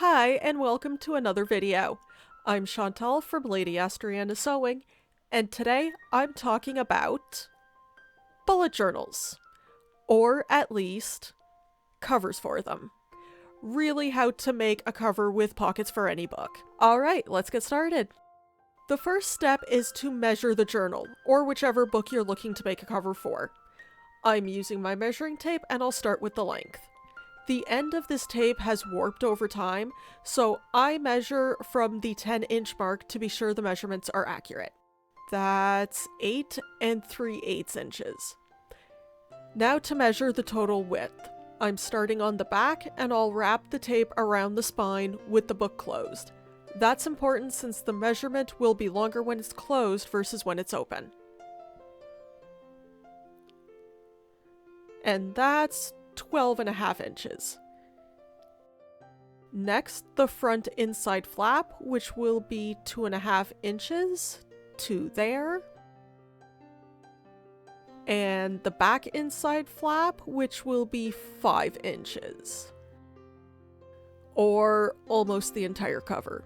Hi, and welcome to another video. I'm Chantal from Ladyastrianna Sewing, and today I'm talking about bullet journals, or at least covers for them. Really how to make a cover with pockets for any book. Alright, let's get started. The first step is to measure the journal, or whichever book you're looking to make a cover for. I'm using my measuring tape and I'll start with the length. The end of this tape has warped over time, so I measure from the 10-inch mark to be sure the measurements are accurate. That's 8 3/8 inches. Now to measure the total width. I'm starting on the back and I'll wrap the tape around the spine with the book closed. That's important since the measurement will be longer when it's closed versus when it's open. And that's 12.5 inches. Next, the front inside flap, which will be 2.5 inches to there. And the back inside flap, which will be 5 inches. Or almost the entire cover.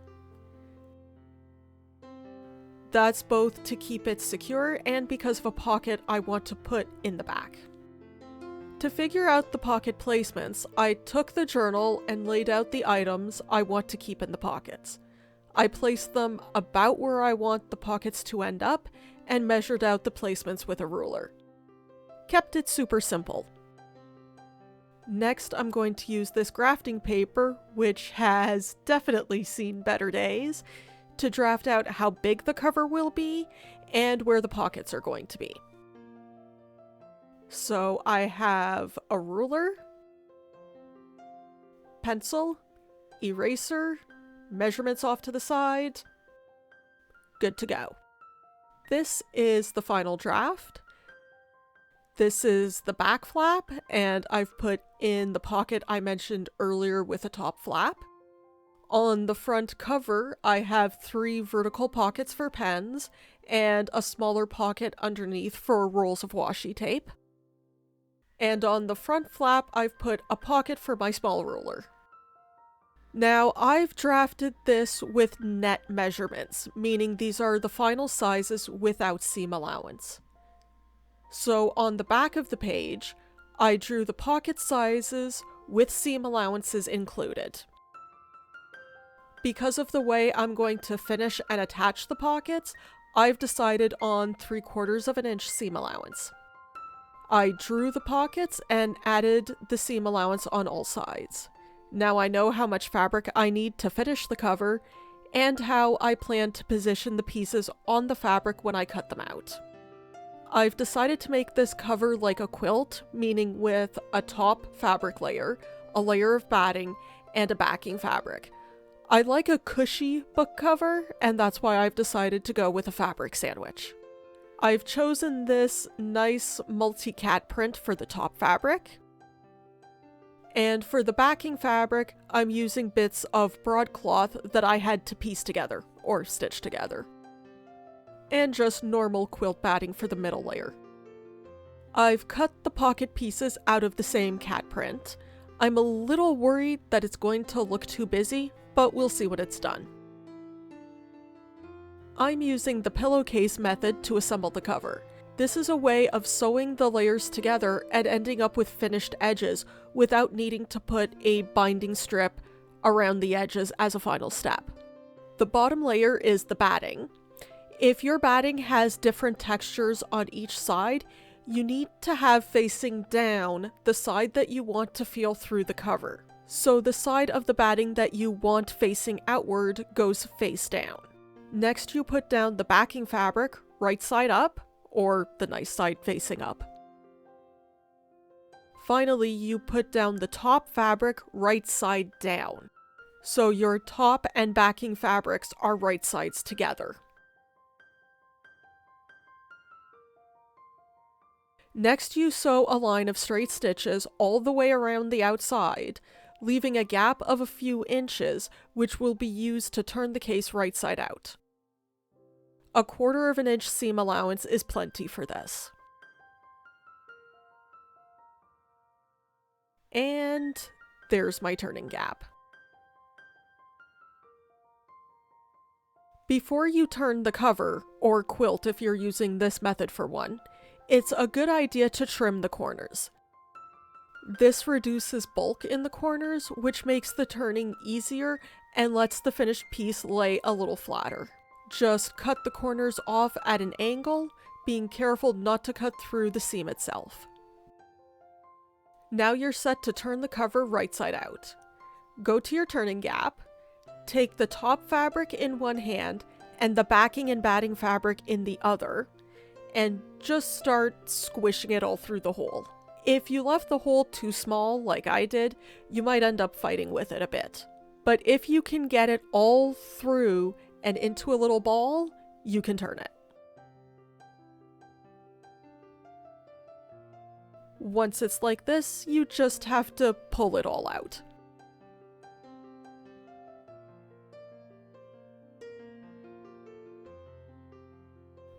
That's both to keep it secure and because of a pocket I want to put in the back. To figure out the pocket placements, I took the journal and laid out the items I want to keep in the pockets. I placed them about where I want the pockets to end up and measured out the placements with a ruler. Kept it super simple. Next, I'm going to use this grafting paper, which has definitely seen better days, to draft out how big the cover will be and where the pockets are going to be. So I have a ruler, pencil, eraser, measurements off to the side. Good to go. This is the final draft. This is the back flap, and I've put in the pocket I mentioned earlier with a top flap. On the front cover, I have 3 vertical pockets for pens and a smaller pocket underneath for rolls of washi tape. And on the front flap, I've put a pocket for my small ruler. Now, I've drafted this with net measurements, meaning these are the final sizes without seam allowance. So on the back of the page, I drew the pocket sizes with seam allowances included. Because of the way I'm going to finish and attach the pockets, I've decided on 3/4 inch seam allowance. I drew the pockets and added the seam allowance on all sides. Now I know how much fabric I need to finish the cover and how I plan to position the pieces on the fabric when I cut them out. I've decided to make this cover like a quilt, meaning with a top fabric layer, a layer of batting, and a backing fabric. I like a cushy book cover, and that's why I've decided to go with a fabric sandwich. I've chosen this nice multi-cat print for the top fabric. And for the backing fabric, I'm using bits of broadcloth that I had to piece together, or stitch together. And just normal quilt batting for the middle layer. I've cut the pocket pieces out of the same cat print. I'm a little worried that it's going to look too busy, but we'll see when it's done. I'm using the pillowcase method to assemble the cover. This is a way of sewing the layers together and ending up with finished edges without needing to put a binding strip around the edges as a final step. The bottom layer is the batting. If your batting has different textures on each side, you need to have facing down the side that you want to feel through the cover. So the side of the batting that you want facing outward goes face down. Next, you put down the backing fabric right side up, or the nice side facing up. Finally, you put down the top fabric right side down. So your top and backing fabrics are right sides together. Next, you sew a line of straight stitches all the way around the outside, leaving a gap of a few inches, which will be used to turn the case right side out. 1/4 inch seam allowance is plenty for this. And there's my turning gap. Before you turn the cover, or quilt if you're using this method for one, it's a good idea to trim the corners. This reduces bulk in the corners, which makes the turning easier and lets the finished piece lay a little flatter. Just cut the corners off at an angle, being careful not to cut through the seam itself. Now you're set to turn the cover right side out. Go to your turning gap, take the top fabric in one hand and the backing and batting fabric in the other, and just start squishing it all through the hole. If you left the hole too small, like I did, you might end up fighting with it a bit. But if you can get it all through and into a little ball, you can turn it. Once it's like this, you just have to pull it all out.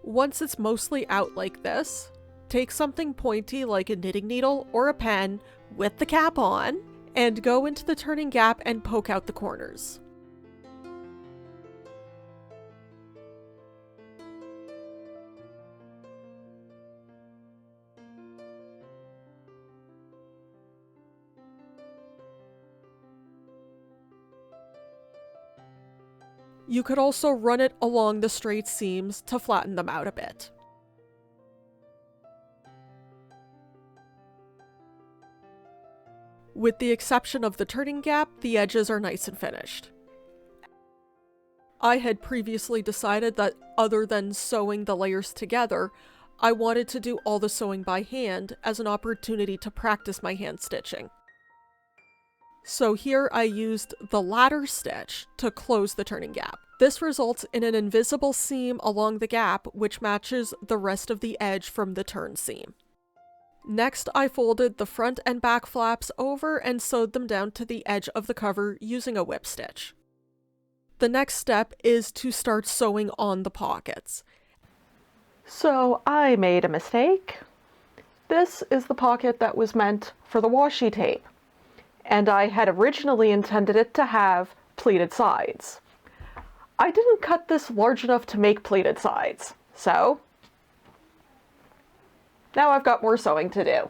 Once it's mostly out like this, take something pointy like a knitting needle or a pen with the cap on, and go into the turning gap and poke out the corners. You could also run it along the straight seams to flatten them out a bit. With the exception of the turning gap, the edges are nice and finished. I had previously decided that other than sewing the layers together, I wanted to do all the sewing by hand as an opportunity to practice my hand stitching. So here I used the ladder stitch to close the turning gap. This results in an invisible seam along the gap which matches the rest of the edge from the turn seam. Next, I folded the front and back flaps over and sewed them down to the edge of the cover using a whip stitch. The next step is to start sewing on the pockets. So I made a mistake. This is the pocket that was meant for the washi tape, and I had originally intended it to have pleated sides. I didn't cut this large enough to make pleated sides, so now I've got more sewing to do.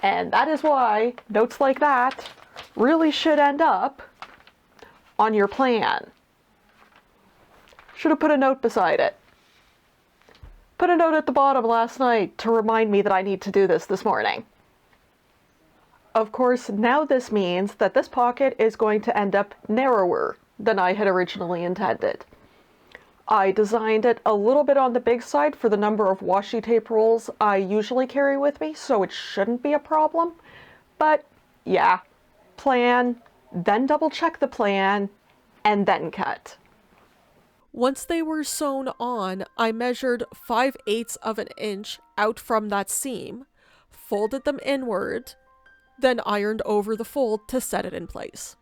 And that is why notes like that really should end up on your plan. Should have put a note beside it. Put a note at the bottom last night to remind me that I need to do this morning. Of course, now this means that this pocket is going to end up narrower than I had originally intended. I designed it a little bit on the big side for the number of washi tape rolls I usually carry with me, so it shouldn't be a problem. But yeah, plan, then double check the plan, and then cut. Once they were sewn on, I measured 5/8 of an inch out from that seam, folded them inward, then ironed over the fold to set it in place.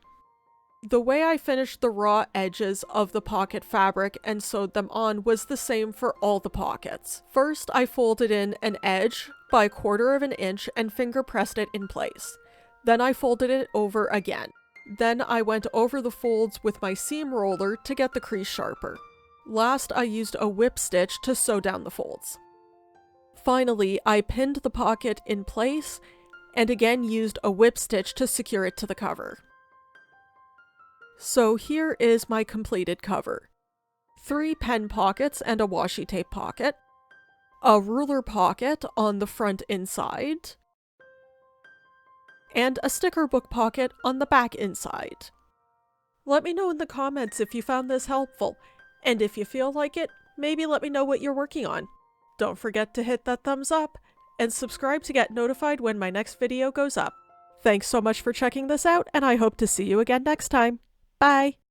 The way I finished the raw edges of the pocket fabric and sewed them on was the same for all the pockets. First, I folded in an edge by 1/4 of an inch and finger pressed it in place. Then I folded it over again. Then I went over the folds with my seam roller to get the crease sharper. Last, I used a whip stitch to sew down the folds. Finally, I pinned the pocket in place and again used a whip stitch to secure it to the cover. So here is my completed cover. 3 pen pockets and a washi tape pocket, a ruler pocket on the front inside, and a sticker book pocket on the back inside. Let me know in the comments if you found this helpful, and if you feel like it, maybe let me know what you're working on. Don't forget to hit that thumbs up, and subscribe to get notified when my next video goes up. Thanks so much for checking this out, and I hope to see you again next time. Bye!